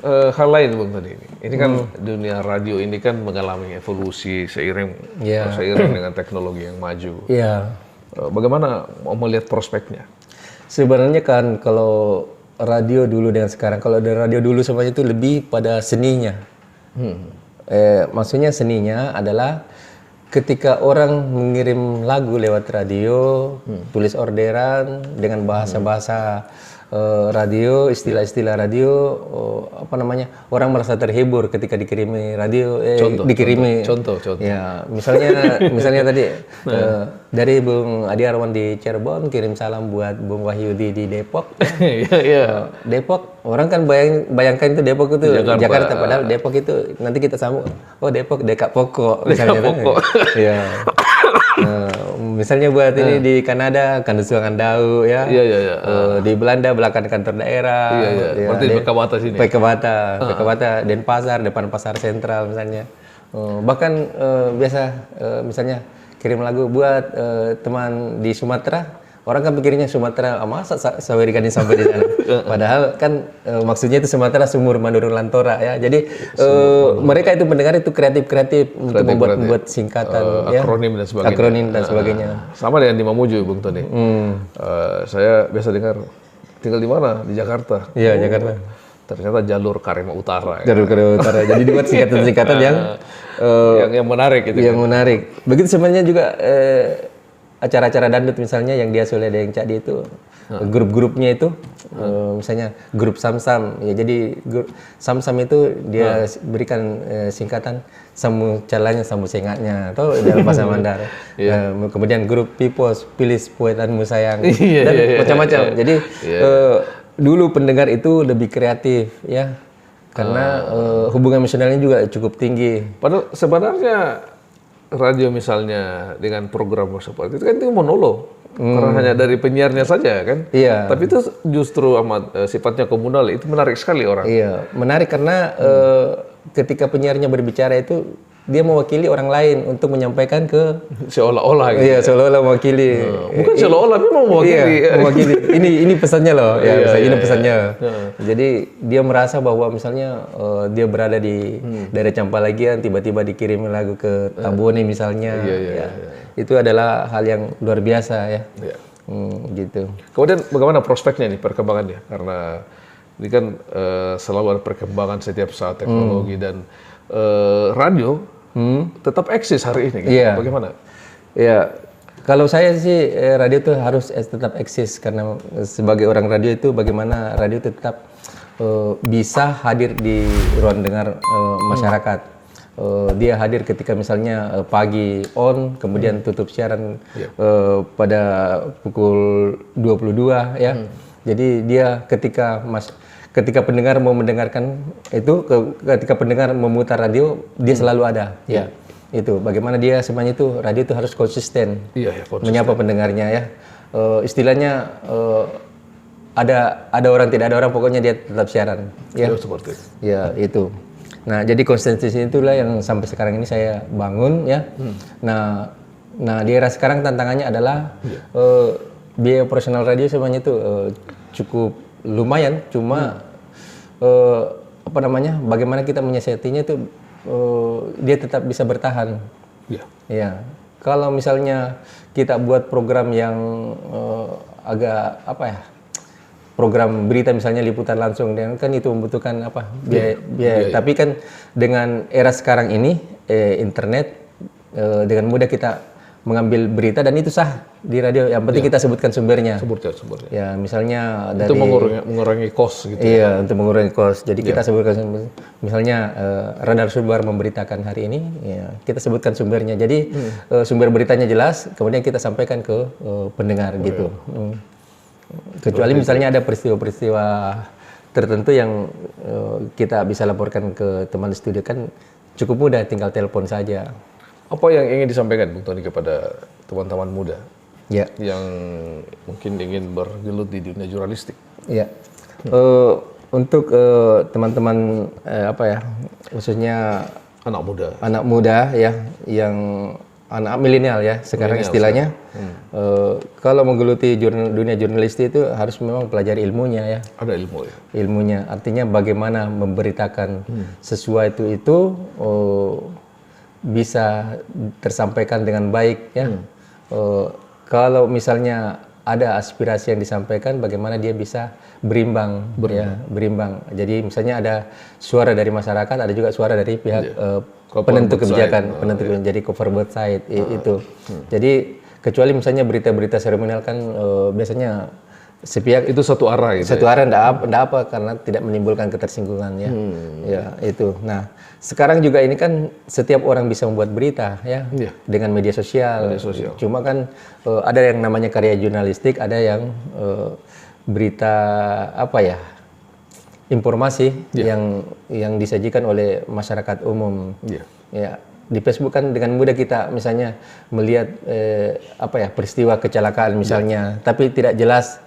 hal lain Bung Tony ini. Ini kan dunia radio ini kan mengalami evolusi seiring dengan teknologi yang maju. Iya. Bagaimana mau melihat prospeknya? Sebenarnya kan kalau radio dulu dengan sekarang, kalau dari radio dulu semuanya itu lebih pada seninya. Maksudnya seninya adalah ketika orang mengirim lagu lewat radio, tulis orderan dengan bahasa-bahasa radio, istilah-istilah radio, orang merasa terhibur ketika dikirimi radio, Contoh. Ya, misalnya tadi dari Bung Adi Arwan di Cirebon kirim salam buat Bung Wahyudi di Depok. Depok, orang kan bayangkan itu Depok itu Jakarta, padahal Depok itu nanti kita sambung, oh Depok dekat pokok misalnya. Iya. Misalnya buat ini di Kanada, Kandusuangan Dau ya. Di Belanda belakang kantor daerah. Berarti Pekabata sini. Pekabata, Denpasar, depan pasar sentral misalnya. Bahkan biasa misalnya kirim lagu buat teman di Sumatera. Orang kan pikirnya Sumatera, masa Sawerikan sampai di sana. Padahal kan maksudnya itu Sumatera Sumur Madura Lantora ya. Jadi mereka itu mendengar itu kreatif untuk membuat singkatan, akronim dan sebagainya. Sama dengan di Mamuju, Bung Tony. Saya biasa dengar tinggal di mana? Di Jakarta. Iya, Jakarta. Ternyata jalur Karema Utara. Jalur Karema Utara. Jadi dibuat singkatan-singkatan yang menarik itu. Yang menarik. Begitu sebenarnya juga acara-acara dangdut misalnya yang dia oleh Dayang Cakdi itu grup-grupnya itu misalnya grup Samsam ya, jadi Samsam itu dia berikan singkatan samu calanya samu sengatnya atau dalam bahasa Mandar. Kemudian grup Pipos Pilis Poetanmu Sayang dan macam-macam. Jadi dulu pendengar itu lebih kreatif ya karena hubungan emosionalnya juga cukup tinggi. Padahal sebenarnya radio misalnya dengan program seperti itu kan itu monolog karena hanya dari penyiarnya saja kan. Iya. Tapi itu justru amat sifatnya komunal, itu menarik sekali orang. Iya, menarik karena ketika penyiarnya berbicara itu dia mewakili orang lain untuk menyampaikan ke seolah-olah gitu. Iya, seolah-olah mewakili. Bukan seolah-olah, memang mewakili. Iya, mewakili. Ini pesannya loh. Ini pesannya. Jadi dia merasa bahwa misalnya dia berada di daerah Campalagian, tiba-tiba dikirim lagu ke Tabone misalnya. Itu adalah hal yang luar biasa ya. Gitu. Kemudian bagaimana prospeknya nih, perkembangannya? Karena ini kan selalu ada perkembangan setiap saat teknologi dan radio tetap eksis hari ini. Kan? Bagaimana? Ya, kalau saya sih radio itu harus tetap eksis karena sebagai orang radio itu bagaimana radio tetap bisa hadir di ruang dengar masyarakat. Dia hadir ketika misalnya pagi on, kemudian tutup siaran pada pukul 22 ya. Jadi dia ketika pendengar mau mendengarkan itu, ketika pendengar memutar radio, dia selalu ada. Itu bagaimana dia semuanya itu radio itu harus konsisten, menyapa pendengarnya ya. Istilahnya ada orang tidak ada orang, pokoknya dia tetap siaran. Seperti itu. Ya itu. Nah jadi konsistensi itulah yang sampai sekarang ini saya bangun ya. Nah di era sekarang tantangannya adalah biaya operasional radio semuanya itu cukup lumayan, cuma bagaimana kita menyiasatinya itu dia tetap bisa bertahan. Ya. Kalau misalnya kita buat program yang agak program berita misalnya liputan langsung, kan itu membutuhkan biaya. Tapi kan dengan era sekarang ini internet, dengan mudah kita mengambil berita dan itu sah di radio. Yang penting kita sebutkan sumbernya. Sumbernya. Ya, misalnya dari itu mengurangi kos gitu. Iya, untuk mengurangi kos. Jadi kita sebutkan misalnya Radar Sumber memberitakan hari ini, ya, kita sebutkan sumbernya. Jadi sumber beritanya jelas, kemudian kita sampaikan ke pendengar gitu. Kecuali misalnya ada peristiwa-peristiwa tertentu yang kita bisa laporkan ke teman studio, kan cukup mudah, tinggal telepon saja. Apa yang ingin disampaikan Bung Tony kepada teman-teman muda yang mungkin ingin bergelut di dunia jurnalistik? Ya, untuk teman-teman khususnya anak muda ya, yang anak milenial ya sekarang istilahnya. Kalau menggeluti dunia jurnalistik itu harus memang pelajari ilmunya ya. Ada ilmu ya. Ilmunya, artinya bagaimana memberitakan sesuatu itu bisa tersampaikan dengan baik ya. Kalau misalnya ada aspirasi yang disampaikan, bagaimana dia bisa berimbang. Ya, berimbang. Jadi misalnya ada suara dari masyarakat, ada juga suara dari pihak penentu kebijakan, jadi cover both side itu. Jadi kecuali misalnya berita-berita seremonial kan biasanya sepihak itu satu arah gitu. Satu arah enggak apa karena tidak menimbulkan ketersinggungan ya. Ya, itu. Nah, sekarang juga ini kan setiap orang bisa membuat berita ya dengan media sosial. Cuma kan ada yang namanya karya jurnalistik, ada yang berita apa ya? Informasi yang disajikan oleh masyarakat umum. Ya, di Facebook kan dengan mudah kita misalnya melihat peristiwa kecelakaan misalnya, tapi tidak jelas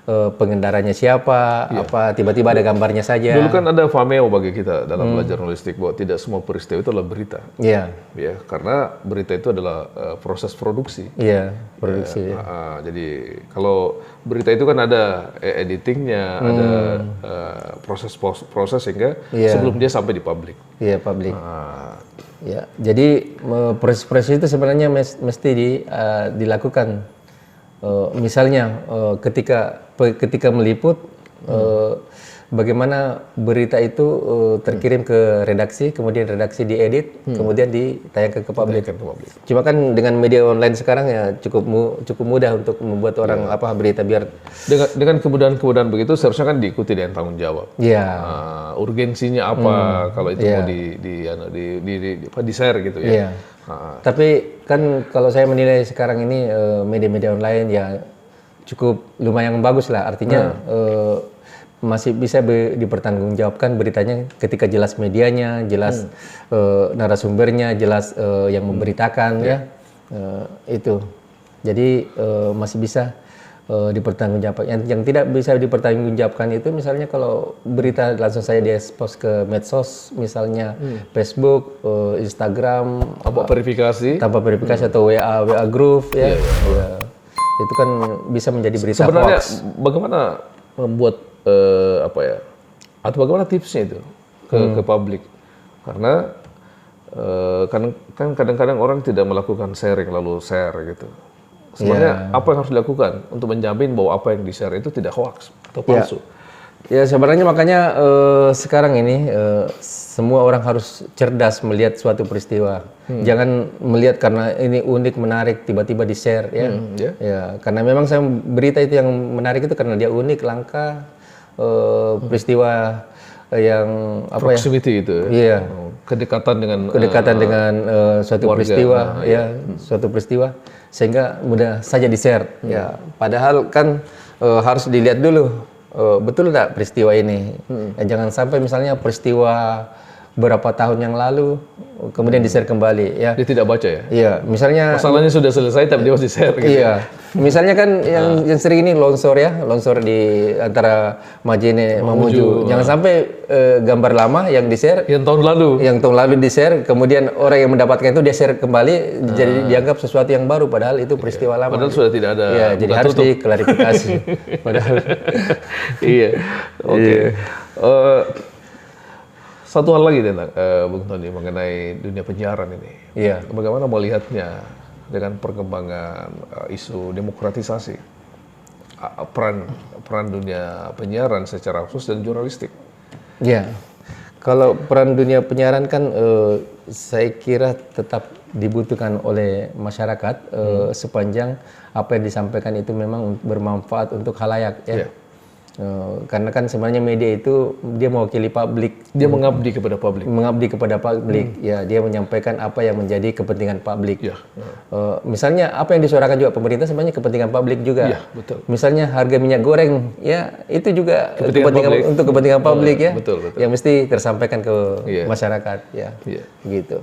pengendaranya siapa, apa tiba-tiba ada gambarnya saja. Dulu kan ada Vameo bagi kita dalam belajar jurnalistik bahwa tidak semua peristiwa itu adalah berita. Iya. Ya, karena berita itu adalah proses produksi. Iya, produksi. Jadi kalau berita itu kan ada editingnya, ada proses sehingga sebelum dia sampai di publik. Iya, publik. Ya, jadi proses-proses itu sebenarnya mesti dilakukan. Misalnya ketika meliput, bagaimana berita itu terkirim ke redaksi, kemudian redaksi diedit, kemudian ditayangkan ke publik. Cuma kan dengan media online sekarang ya cukup mudah untuk membuat orang berita biar dengan kemudahan begitu seharusnya kan diikuti dengan tanggung jawab. Iya. Urgensinya apa kalau itu mau di share gitu ya. Iya. Tapi kan kalau saya menilai sekarang ini media-media online ya cukup lumayan bagus lah, artinya masih bisa dipertanggungjawabkan beritanya ketika jelas medianya, jelas narasumbernya, jelas yang memberitakan ya itu. Jadi masih bisa dipertanggungjawabkan. Yang tidak bisa dipertanggungjawabkan itu misalnya kalau berita langsung saya di-expose ke medsos, misalnya Facebook, Instagram, tanpa verifikasi atau WA group ya. Itu kan bisa menjadi berita sebenarnya hoax. Bagaimana membuat atau bagaimana tipsnya itu ke publik? Karena kan kadang-kadang orang tidak melakukan sharing lalu share gitu. Sebenarnya apa yang harus dilakukan untuk menjamin bahwa apa yang di-share itu tidak hoax atau palsu? Ya sebenarnya makanya sekarang ini semua orang harus cerdas melihat suatu peristiwa. Jangan melihat karena ini unik, menarik, tiba-tiba di-share ya. Ya, karena memang berita itu yang menarik itu karena dia unik, langka, peristiwa yang proximity itu. Iya. Kedekatan dengan suatu warga, peristiwa suatu peristiwa sehingga mudah saja di-share. Ya, padahal kan harus dilihat dulu betul nggak peristiwa ini. Jangan sampai misalnya peristiwa berapa tahun yang lalu kemudian di-share kembali ya. Dia tidak baca ya? Iya, misalnya masalahnya sudah selesai tapi dia masih share gitu. Iya. Misalnya kan yang sering ini longsor di antara Majene Mamuju. Jangan sampai gambar lama yang di-share yang tahun lalu di-share, kemudian orang yang mendapatkan itu dia share kembali jadi dianggap sesuatu yang baru padahal itu peristiwa lama. Padahal sudah tidak ada. Iya, jadi harus diklarifikasi. Padahal iya. Oke. Satu hal lagi tentang Bung Tony mengenai dunia penyiaran ini. Iya. Bagaimana melihatnya dengan perkembangan isu demokratisasi peran dunia penyiaran secara khusus dan jurnalistik? Iya. Kalau peran dunia penyiaran kan saya kira tetap dibutuhkan oleh masyarakat sepanjang apa yang disampaikan itu memang bermanfaat untuk khalayak ya. Karena kan sebenarnya media itu dia mewakili publik. Dia mengabdi kepada publik. Ya, dia menyampaikan apa yang menjadi kepentingan publik. Misalnya apa yang disuarakan juga pemerintah sebenarnya kepentingan publik juga. Ya, betul. Misalnya harga minyak goreng, ya itu juga untuk kepentingan publik ya. Betul. Yang mesti tersampaikan ke masyarakat ya. Gitu.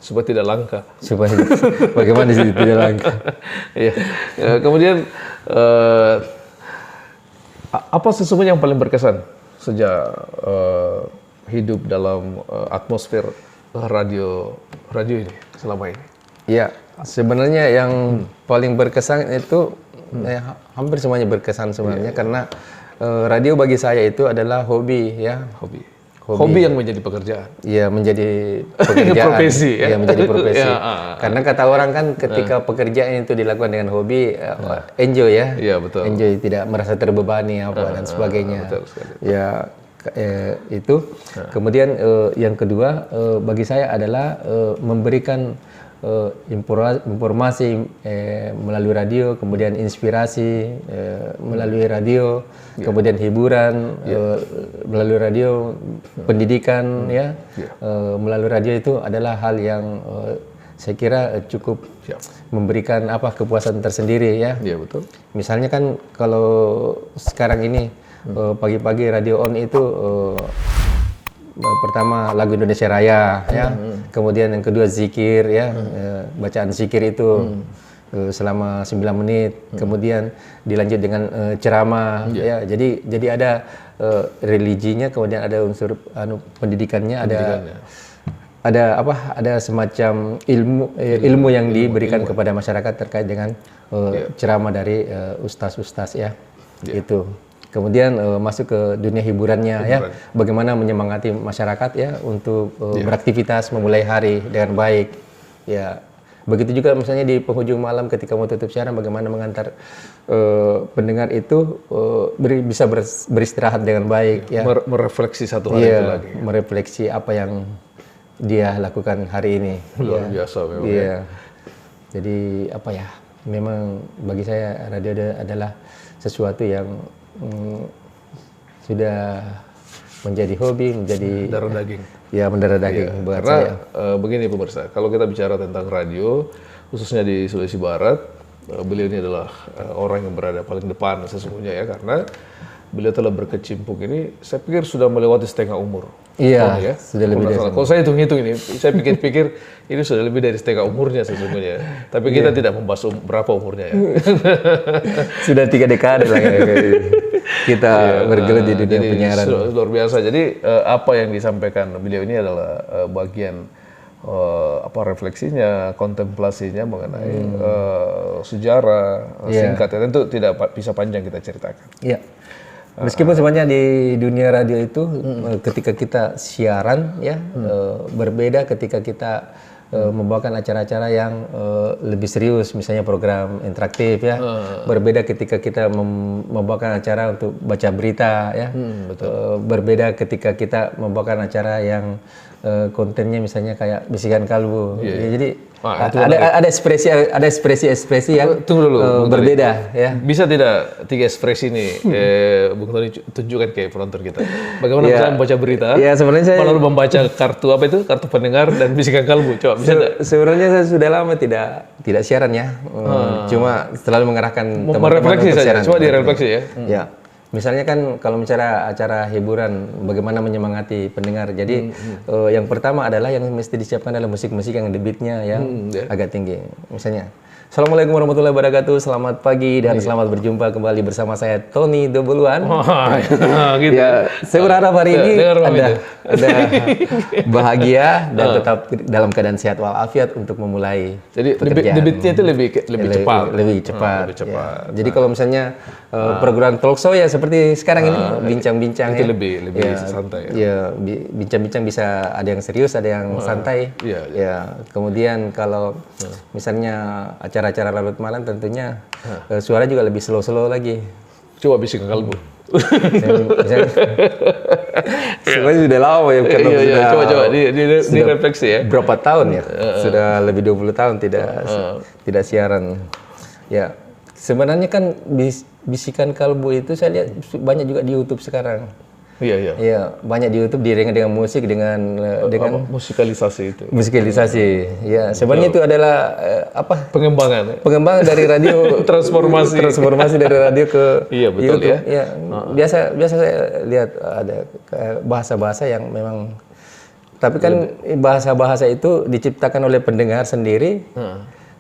Supaya tidak langka. Bagaimana sih tidak langka? Kemudian apa sesungguhnya yang paling berkesan sejak hidup dalam atmosfer radio ini selama ini? Ya, sebenarnya yang paling berkesan itu hampir semuanya berkesan sebenarnya karena radio bagi saya itu adalah hobi ya. Hobi yang menjadi pekerjaan. Iya, menjadi pekerjaan. Profesi ya. Iya, menjadi profesi. Ya, Karena kata orang kan ketika pekerjaan itu dilakukan dengan hobi, enjoy ya. Iya, betul. Enjoy, tidak merasa terbebani apa dan sebagainya. Betul sekali. Ya, itu. Kemudian yang kedua bagi saya adalah memberikan informasi melalui radio, kemudian inspirasi melalui radio, kemudian hiburan melalui radio, pendidikan melalui radio itu adalah hal yang saya kira cukup memberikan kepuasan tersendiri ya. Iya, betul. Misalnya kan kalau sekarang ini pagi-pagi radio on itu pertama lagu Indonesia Raya ya, kemudian yang kedua zikir ya, bacaan zikir itu selama 9 menit, kemudian dilanjut dengan ceramah ya. Jadi ada religinya, kemudian ada unsur pendidikannya, ada semacam ilmu yang diberikan kepada masyarakat terkait dengan ceramah dari ustaz-ustaz ya. Itu. Kemudian masuk ke dunia hiburannya ya, bagaimana menyemangati masyarakat ya untuk beraktivitas memulai hari dengan baik ya. Begitu juga misalnya di penghujung malam ketika mau tutup siaran, bagaimana mengantar pendengar itu bisa beristirahat dengan baik ya. Merefleksi satu hari itu lagi. Merefleksi apa yang dia lakukan hari ini. Luar biasa memang. Iya. Jadi memang bagi saya radio adalah sesuatu yang sudah menjadi hobi, menjadi darah daging. Ya, mendarah daging buat karena saya. Begini pemirsa, kalau kita bicara tentang radio, khususnya di Sulawesi Barat, beliau ini adalah orang yang berada paling depan sesungguhnya ya, karena beliau telah berkecimpung ini, saya pikir sudah melewati setengah umur. Iya, sudah lebih dari. Kalau saya hitung-hitung ini, saya pikir-pikir ini sudah lebih dari setengah umurnya sesungguhnya. Tapi kita tidak membahas berapa umurnya ya. Sudah 3 dekade lah kita bergelut di dunia penyiaran. Luar biasa. Jadi apa yang disampaikan beliau ini adalah bagian refleksinya, kontemplasinya mengenai sejarah singkat. Ya, tentu tidak bisa panjang kita ceritakan. Iya. Meskipun sebenarnya di dunia radio itu ketika kita siaran ya berbeda ketika kita membawakan acara-acara yang lebih serius, misalnya program interaktif ya. Berbeda ketika kita membawakan acara untuk baca berita ya. Berbeda ketika kita membawakan acara yang kontennya misalnya kayak bisikan kalbu. Ya, jadi ada ekspresi yang berbeda ya. Bisa tidak 3 ekspresi ini Bung Tony tunjukkan ke penonton kita. Bagaimana bisa membaca berita? Ya, sebenarnya saya lalu membaca kartu pendengar dan bisikan kalbu. Coba bisa enggak? Sebenarnya saya sudah lama tidak siaran ya. Cuma selalu mengarahkan teman-teman merefleksi untuk saja. siaran. Coba direfleksi ya. Ya. Misalnya kan kalau bicara acara hiburan, bagaimana menyemangati pendengar. Jadi yang pertama adalah yang mesti disiapkan adalah musik-musik yang debitnya yang agak tinggi. Misalnya, Assalamualaikum warahmatullahi wabarakatuh. Selamat pagi dan selamat berjumpa kembali bersama saya Tony Doboluan. Gitu. Ya, saya berharap hari ini ada bahagia dan tetap dalam keadaan sehat walafiat untuk memulai pekerjaan. Debitnya itu lebih cepat. Lebih cepat. Ya. Jadi kalau misalnya program talk show ya seperti sekarang ini bincang-bincang itu ya. lebih santai. Ya, bincang-bincang bisa ada yang serius, ada yang santai. Ya, kemudian kalau misalnya acara-acara larut malam tentunya suara juga lebih slow lagi. Coba bisikan kalbu. Sebenarnya sudah lama ya karena coba direfleksi ya. Berapa tahun ya? Sudah lebih 20 tahun tidak siaran. Ya. Sebenarnya kan bisikan kalbu itu saya lihat banyak juga di YouTube sekarang. Iya, banyak di YouTube diiringi dengan musik dengan musikalisasi itu. Musikalisasi. Ya, sebenarnya itu adalah pengembangan dari radio transformasi dari radio ke betul YouTube. Ya. Biasa saya lihat ada bahasa-bahasa yang memang tapi kan bahasa-bahasa itu diciptakan oleh pendengar sendiri.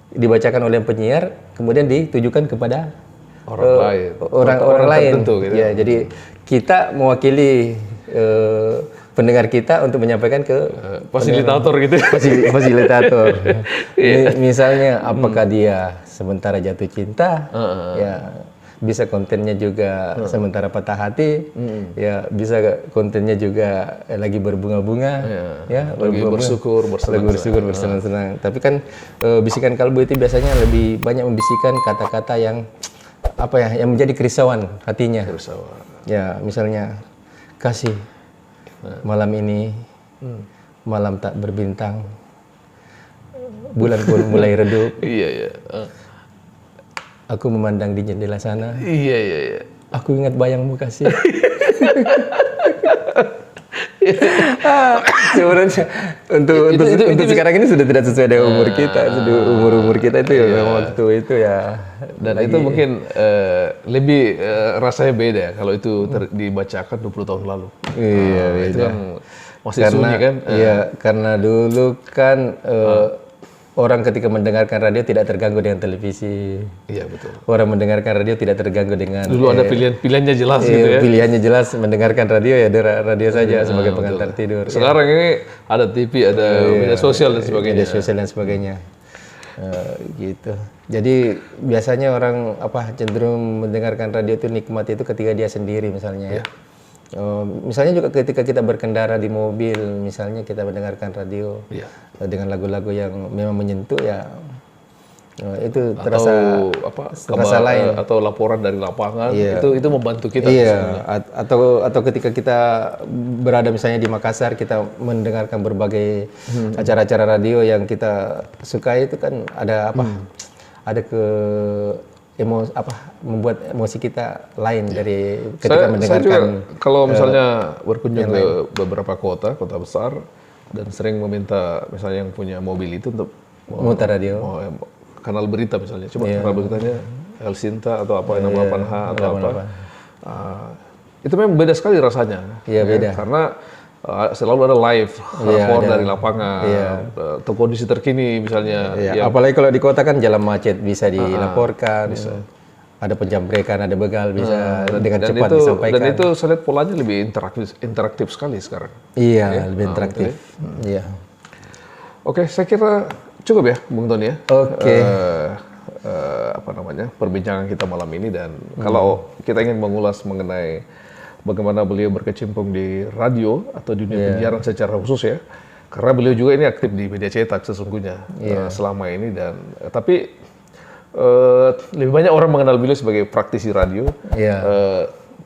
Dibacakan oleh penyiar, kemudian ditujukan kepada orang lain. Tertentu, gitu. Ya, jadi kita mewakili pendengar kita untuk menyampaikan ke fasilitator gitu. fasilitator. Misalnya apakah dia sementara jatuh cinta, ya bisa kontennya juga sementara patah hati, ya bisa kontennya juga lagi berbunga-bunga, ya lagi bersyukur, bersenang-senang. Tapi kan bisikan kalbu itu biasanya lebih banyak membisikkan kata-kata yang apa ya, yang menjadi kerisauan hatinya. Ya, misalnya kasih malam ini malam tak berbintang, bulan pun mulai redup. Iya. Aku memandang di jendela sana. Iya. Aku ingat bayangmu kasih. Sebenarnya untuk sekarang ini sudah tidak sesuai dengan umur kita. Umur kita itu ya memang waktu itu ya. Dan itu mungkin lebih rasanya beda ya kalau itu dibacakan 20 tahun lalu. Iya, itu kan masih sunyi kan. Iya, karena dulu kan orang ketika mendengarkan radio tidak terganggu dengan televisi. Iya, betul. Orang mendengarkan radio tidak terganggu dengan... Dulu ada pilihannya jelas gitu ya. Pilihannya jelas, mendengarkan radio ya radio saja sebagai pengantar tidur. Sekarang ini ada TV, ada media sosial dan sebagainya. Media sosial dan sebagainya. Gitu. Jadi biasanya orang cenderung mendengarkan radio itu nikmat itu ketika dia sendiri misalnya ya. Misalnya juga ketika kita berkendara di mobil, misalnya kita mendengarkan radio dengan lagu-lagu yang memang menyentuh ya, itu terasa lain. Atau laporan dari lapangan, itu membantu kita. Iya. Atau ketika kita berada misalnya di Makassar, kita mendengarkan berbagai acara-acara radio yang kita sukai, itu kan ada membuat emosi kita lain dari ketika mendengarkan. Saya juga kalau misalnya berkunjung ke beberapa kota besar dan sering meminta misalnya yang punya mobil itu untuk mutar radio, kanal berita misalnya, coba kanal beritanya El Sinta atau apa 68H atau apa. Itu memang beda sekali rasanya. Iya, beda. Karena selalu ada live report dari lapangan, atau kondisi terkini misalnya. Apalagi kalau di kota kan jalan macet bisa dilaporkan, ada penjambrekan, ada begal bisa dengan cepat disampaikan. Dan itu saya lihat polanya lebih interaktif sekali sekarang. Iya, lebih interaktif. Iya. Oke, saya kira cukup ya, Bung Tony ya. Oke. Perbincangan kita malam ini, dan kalau kita ingin mengulas mengenai bagaimana beliau berkecimpung di radio atau dunia penyiaran secara khusus ya, karena beliau juga ini aktif di media cetak sesungguhnya selama ini, dan tapi lebih banyak orang mengenal beliau sebagai praktisi radio,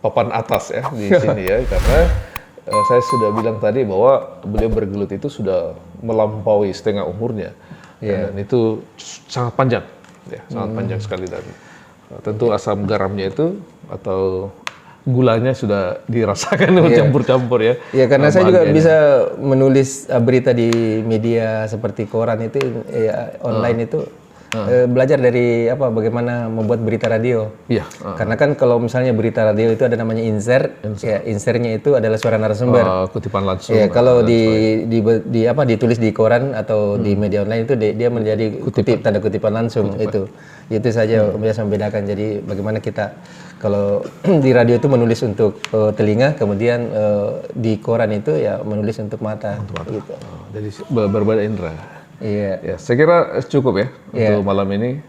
papan atas ya di sini ya, karena saya sudah bilang tadi bahwa beliau bergelut itu sudah melampaui setengah umurnya, dan itu sangat panjang, sangat panjang sekali, dan tentu asam garamnya itu atau gulanya sudah dirasakan campur-campur ya. Iya, karena saya juga bisa menulis berita di media seperti koran itu, online itu. Belajar dari bagaimana membuat berita radio. Iya. Karena kan kalau misalnya berita radio itu ada namanya insert. Ya, insertnya itu adalah suara narasumber. Kutipan langsung. Ya, kalau ditulis di koran atau di media online itu dia menjadi tanda kutipan langsung itu. Itu saja biasa membedakan. Jadi bagaimana kita kalau di radio itu menulis untuk telinga, kemudian di koran itu ya menulis untuk mata. Gitu. Jadi berbeda indera. Iya. Ya, saya kira cukup ya untuk malam ini.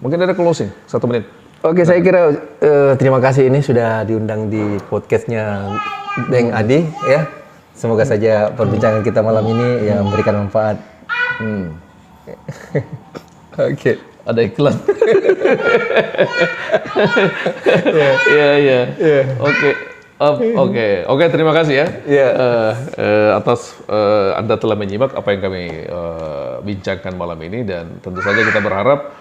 Mungkin ada closing 1 menit. Oke, saya kira terima kasih ini sudah diundang di podcastnya Beng Adi ya. Semoga saja perbincangan kita malam ini yang memberikan manfaat. Oke. Ada iklan. Iya. Oke, terima kasih ya. Atas Anda telah menyimak apa yang kami bincangkan malam ini, dan tentu saja kita berharap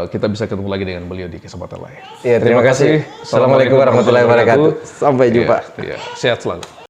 kita bisa ketemu lagi dengan beliau di kesempatan lain. Terima kasih. Assalamualaikum warahmatullahi wabarakatuh. Sampai jumpa. Sehat selalu.